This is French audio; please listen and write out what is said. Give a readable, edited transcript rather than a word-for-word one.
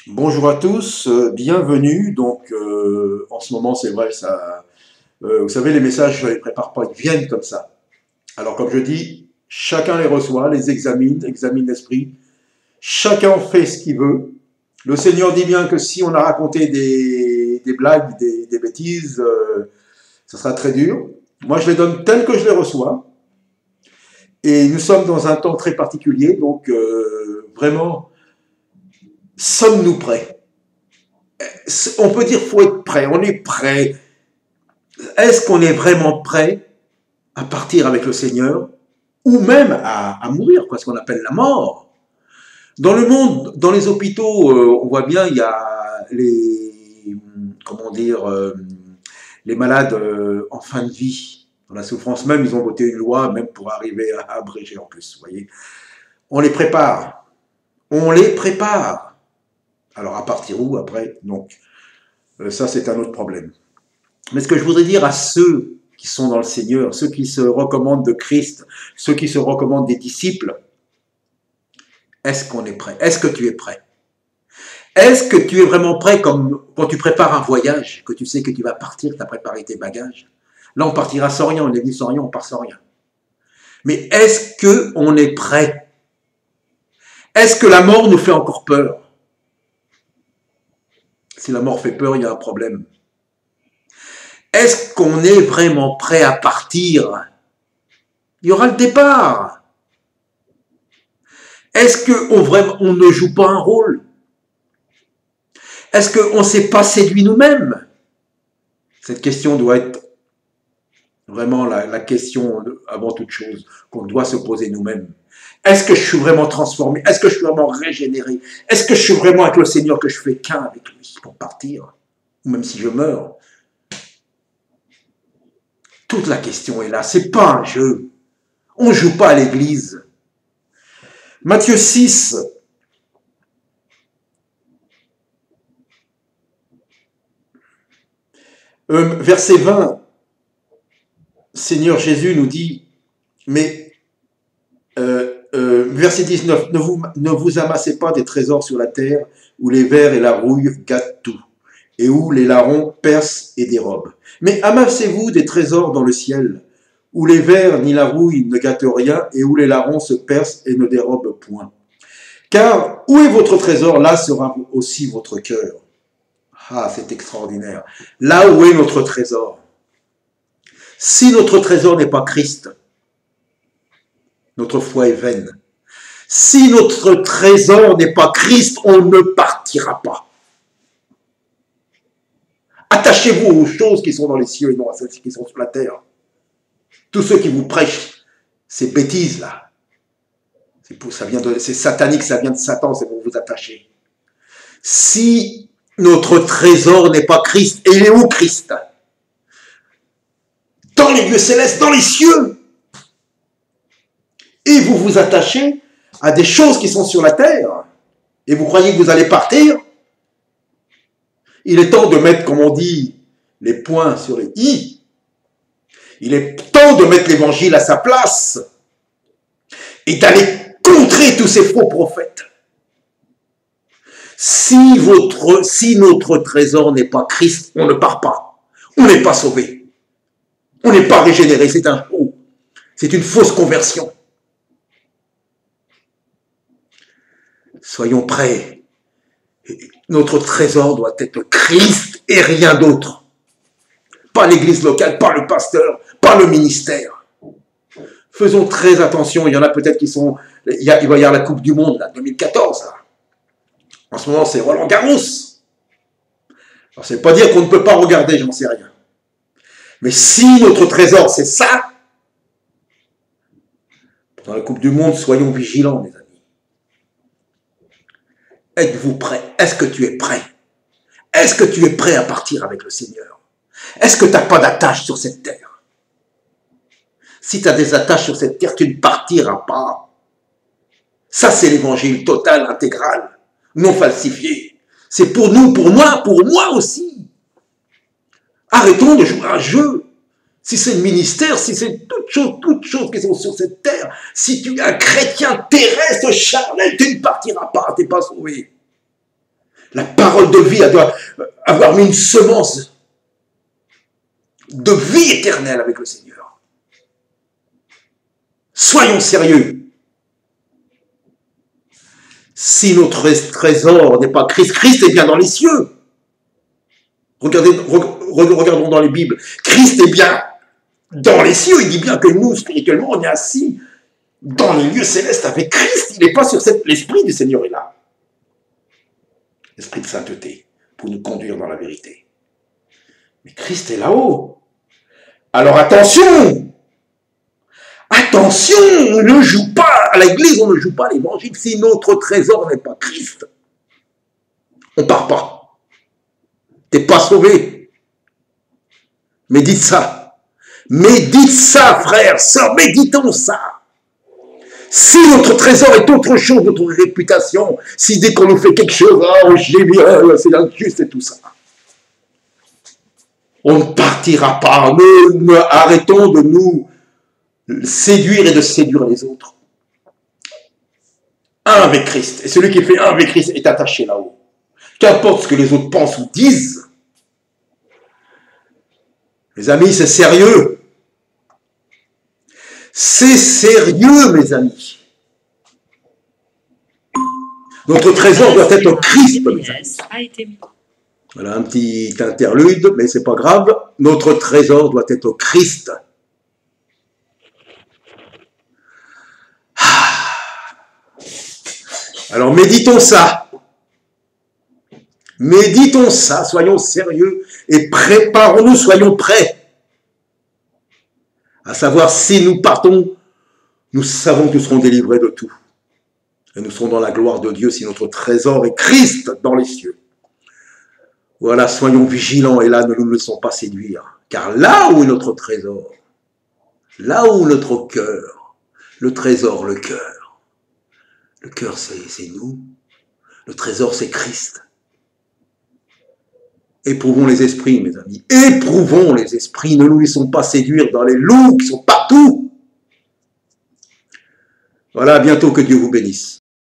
Bonjour à tous, bienvenue. En ce moment, c'est vrai, vous savez, les messages, je ne les prépare pas, ils viennent comme ça. Alors, comme je dis, chacun les reçoit, les examine l'esprit. Chacun fait ce qu'il veut. Le Seigneur dit bien que si on a raconté des blagues, des bêtises, ça sera très dur. Moi, je les donne tels que je les reçois. Et nous sommes dans un temps très particulier, vraiment, sommes-nous prêts? On peut dire qu'il faut être prêt, on est prêt. Est-ce qu'on est vraiment prêt à partir avec le Seigneur ou même à mourir, quoi, ce qu'on appelle la mort? Dans le monde, dans les hôpitaux, on voit bien, il y a comment dire, les malades en fin de vie, dans la souffrance même, ils ont voté une loi même pour arriver à abréger en plus, vous voyez. On les prépare, on les prépare. Alors à partir où après? Donc ça c'est un autre problème. Mais ce que je voudrais dire à ceux qui sont dans le Seigneur, ceux qui se recommandent de Christ, ceux qui se recommandent des disciples, est-ce qu'on est prêt? Est-ce que tu es prêt? Est-ce que tu es vraiment prêt comme quand tu prépares un voyage, que tu sais que tu vas partir, que tu as préparé tes bagages? Là, on partira sans rien, on est venu sans rien, on part sans rien. Mais est-ce qu'on est prêt? Est-ce que la mort nous fait encore peur? Si la mort fait peur, il y a un problème. Est-ce qu'on est vraiment prêt à partir? Il y aura le départ. Est-ce qu'on ne joue pas un rôle? Est-ce qu'on ne s'est pas séduit nous-mêmes? Cette question doit être vraiment la question avant toute chose qu'on doit se poser nous-mêmes. Est-ce que je suis vraiment transformé? Est-ce que je suis vraiment régénéré? Est-ce que je suis vraiment avec le Seigneur, que je fais qu'un avec lui pour partir? Ou même si je meurs? Toute la question est là. C'est pas un jeu. On ne joue pas à l'église. Matthieu 6, verset 20, Seigneur Jésus nous dit, verset 19, ne vous amassez pas des trésors sur la terre, où les vers et la rouille gâtent tout, et où les larrons percent et dérobent. Mais amassez-vous des trésors dans le ciel, où les vers ni la rouille ne gâtent rien, et où les larrons se percent et ne dérobent point. Car où est votre trésor, là sera aussi votre cœur. Ah, c'est extraordinaire. Là où est notre trésor? Si notre trésor n'est pas Christ, notre foi est vaine. Si notre trésor n'est pas Christ, on ne partira pas. Attachez-vous aux choses qui sont dans les cieux et non à celles qui sont sur la terre. Tous ceux qui vous prêchent ces bêtises-là, c'est satanique, ça vient de Satan, c'est pour vous attacher. Si notre trésor n'est pas Christ, et il est où Christ? Dans les lieux célestes, dans les cieux. Et vous vous attachez à des choses qui sont sur la terre, et vous croyez que vous allez partir? Il est temps de mettre, comme on dit, les points sur les i. Il est temps de mettre l'évangile à sa place et d'aller contrer tous ces faux prophètes. Si notre trésor n'est pas Christ, on ne part pas. On n'est pas sauvé. On n'est pas régénéré. C'est un faux. C'est une fausse conversion. Soyons prêts. Notre trésor doit être Christ et rien d'autre. Pas l'église locale, pas le pasteur, pas le ministère. Faisons très attention. Il y en a peut-être qui sont... Il va y avoir la Coupe du Monde, là, 2014. Là. En ce moment, c'est Roland Garros. Alors, ça ne veut pas dire qu'on ne peut pas regarder, j'en sais rien. Mais si notre trésor, c'est ça, dans la Coupe du Monde, soyons vigilants, mes amis. Êtes-vous prêts? Est-ce que tu es prêt? Est-ce que tu es prêt à partir avec le Seigneur? Est-ce que tu n'as pas d'attache sur cette terre? Si tu as des attaches sur cette terre, tu ne partiras pas. Ça, c'est l'évangile total, intégral, non falsifié. C'est pour nous, pour moi aussi. Arrêtons de jouer à un jeu. Si c'est le ministère, si c'est toutes choses qui sont sur cette terre, si tu es un chrétien terrestre, charnel, tu ne partiras pas, tu n'es pas sauvé. La parole de vie, elle doit avoir mis une semence de vie éternelle avec le Seigneur. Soyons sérieux. Si notre trésor n'est pas Christ, Christ est bien dans les cieux. Regardons dans les Bibles. Christ est bien dans les cieux. Il dit bien que nous, spirituellement, on est assis dans les lieux célestes avec Christ. Il n'est pas sur l'esprit du Seigneur est là. L'esprit de sainteté pour nous conduire dans la vérité. Mais Christ est là-haut. Alors attention! Attention! On ne joue pas à l'église, on ne joue pas à l'évangile. Si notre trésor n'est pas Christ, on ne part pas. Tu n'es pas sauvé. Médite ça. Médite ça, frère, sœur, méditons ça. Si notre trésor est autre chose, notre réputation, si dès qu'on nous fait quelque chose, oh, j'ai bien, c'est injuste et tout ça, on ne partira pas. Arrêtons de nous séduire et de séduire les autres. Un avec Christ. Et celui qui fait un avec Christ est attaché là-haut. Qu'importe ce que les autres pensent ou disent. Les amis, c'est sérieux. C'est sérieux, mes amis. Notre trésor doit être Christ, mes amis. Voilà un petit interlude, mais c'est pas grave. Notre trésor doit être Christ. Alors méditons ça. Méditons ça, soyons sérieux et préparons-nous, soyons prêts. À savoir, si nous partons, nous savons que nous serons délivrés de tout. Et nous serons dans la gloire de Dieu si notre trésor est Christ dans les cieux. Voilà, soyons vigilants et là, ne nous laissons pas séduire. Car là où est notre trésor, là où notre cœur, le trésor, le cœur c'est nous, le trésor c'est Christ. Éprouvons les esprits, mes amis, éprouvons les esprits, ne nous laissons pas séduire dans les loups qui sont partout. Voilà, à bientôt, que Dieu vous bénisse.